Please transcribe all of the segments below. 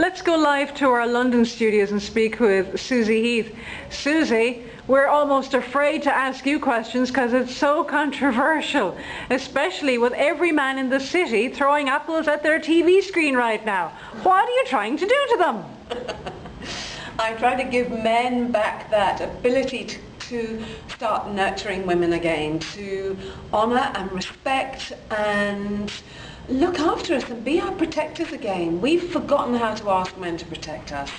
Let's go live to our London studios and speak with Susie Heath. Susie, we're almost afraid to ask you questions because it's so controversial, especially with every man in the city throwing apples at their TV screen right now. What are you trying to do to them? I'm trying to give men back that ability to start nurturing women again, to honour and respect and look after us and be our protectors again. We've forgotten how to ask men to protect us.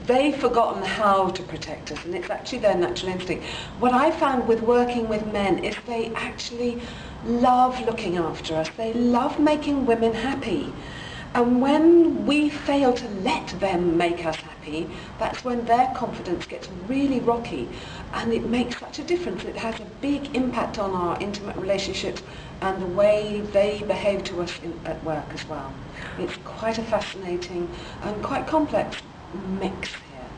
They've forgotten how to protect us, and it's actually their natural instinct. What I found with working with men is they actually love looking after us. They love making women happy. And when we fail to let them make us happy, that's when their confidence gets really rocky, and it makes such a difference. It has a big impact on our intimate relationships and the way they behave to us at work as well. It's quite a fascinating and quite complex mix here.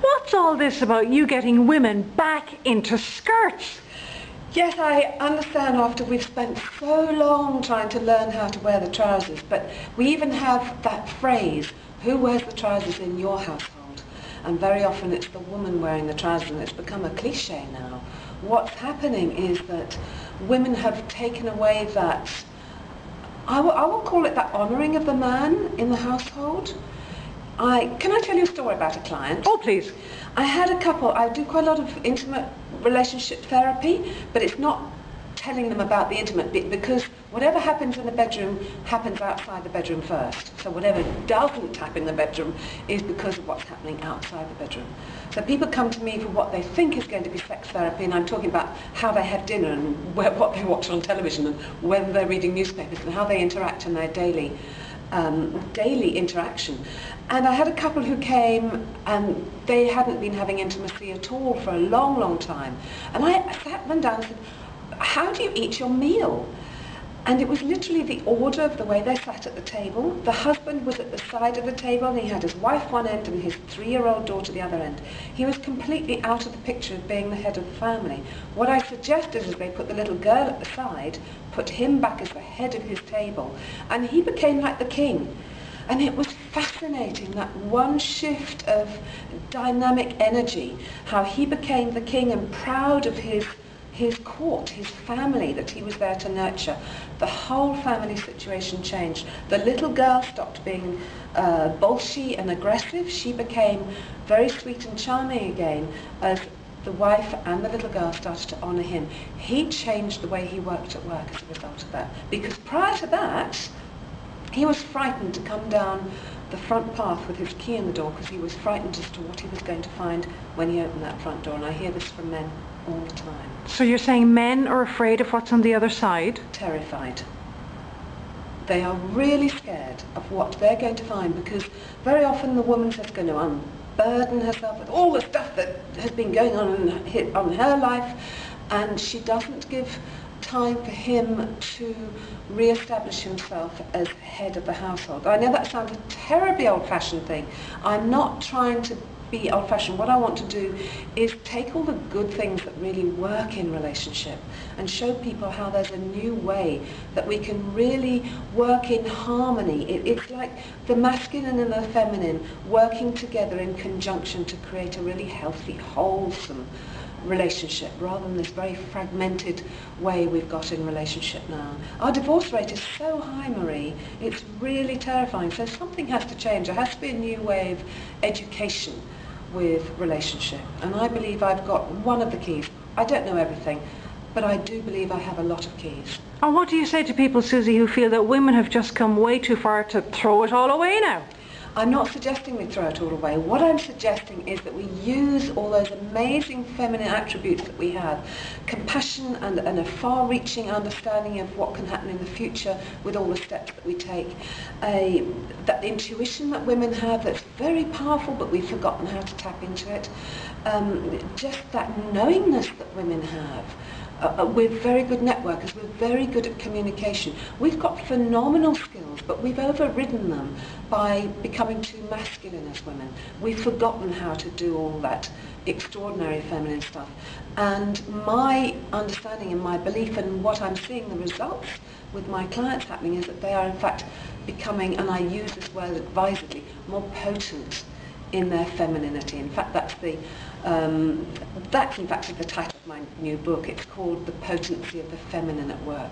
What's all this about you getting women back into skirts? Yes, I understand after we've spent so long trying to learn how to wear the trousers, but we even have that phrase, who wears the trousers in your household? And very often it's the woman wearing the trousers, and it's become a cliche now. What's happening is that women have taken away that, I will call it that honouring of the man in the household. Can I tell you a story about a client? Oh, please. I had a couple, I do quite a lot of intimate relationship therapy, but it's not telling them about the intimate bit, because whatever happens in the bedroom happens outside the bedroom first. So whatever doesn't happen in the bedroom is because of what's happening outside the bedroom. So people come to me for what they think is going to be sex therapy, and I'm talking about how they have dinner and what they watch on television and whether they're reading newspapers and how they interact in their daily interaction. And I had a couple who came and they hadn't been having intimacy at all for a long, long time. And I sat them down and said, how do you eat your meal? And it was literally the order of the way they sat at the table. The husband was at the side of the table, and he had his wife one end and his 3-year-old daughter the other end. He was completely out of the picture of being the head of the family. What I suggested is they put the little girl at the side, put him back as the head of his table, and he became like the king. And it was fascinating, that one shift of dynamic energy, how he became the king and proud of his court, his family that he was there to nurture. The whole family situation changed. The little girl stopped being bolshy and aggressive. She became very sweet and charming again as the wife and the little girl started to honour him. He changed the way he worked at work as a result of that, because prior to that he was frightened to come down the front path with his key in the door, because he was frightened as to what he was going to find when he opened that front door. And I hear this from men all the time. So you're saying men are afraid of what's on the other side? Terrified. They are really scared of what they're going to find, because very often the woman's just going to unburden herself with all the stuff that has been going on in her life, and she doesn't give time for him to re-establish himself as head of the household. I know that sounds a terribly old-fashioned thing. I'm not trying to be old-fashioned. What I want to do is take all the good things that really work in relationship and show people how there's a new way that we can really work in harmony. It's like the masculine and the feminine working together in conjunction to create a really healthy, wholesome relationship, rather than this very fragmented way we've got in relationship now. Our divorce rate is so high, Marie. It's really terrifying. So something has to change. There has to be a new way of education with relationship. And I believe I've got one of the keys. I don't know everything, but I do believe I have a lot of keys. And what do you say to people, Susie, who feel that women have just come way too far to throw it all away now? I'm not suggesting we throw it all away. What I'm suggesting is that we use all those amazing feminine attributes that we have, compassion and a far-reaching understanding of what can happen in the future with all the steps that we take, that intuition that women have that's very powerful, but we've forgotten how to tap into it, just that knowingness that women have. We're very good networkers, we're very good at communication. We've got phenomenal skills, but we've overridden them by becoming too masculine as women. We've forgotten how to do all that extraordinary feminine stuff. And my understanding and my belief and what I'm seeing the results with my clients happening is that they are in fact becoming, and I use this word advisedly, more potent in their femininity. In fact, that's in fact the title of my new book. It's called The Potency of the Feminine at Work.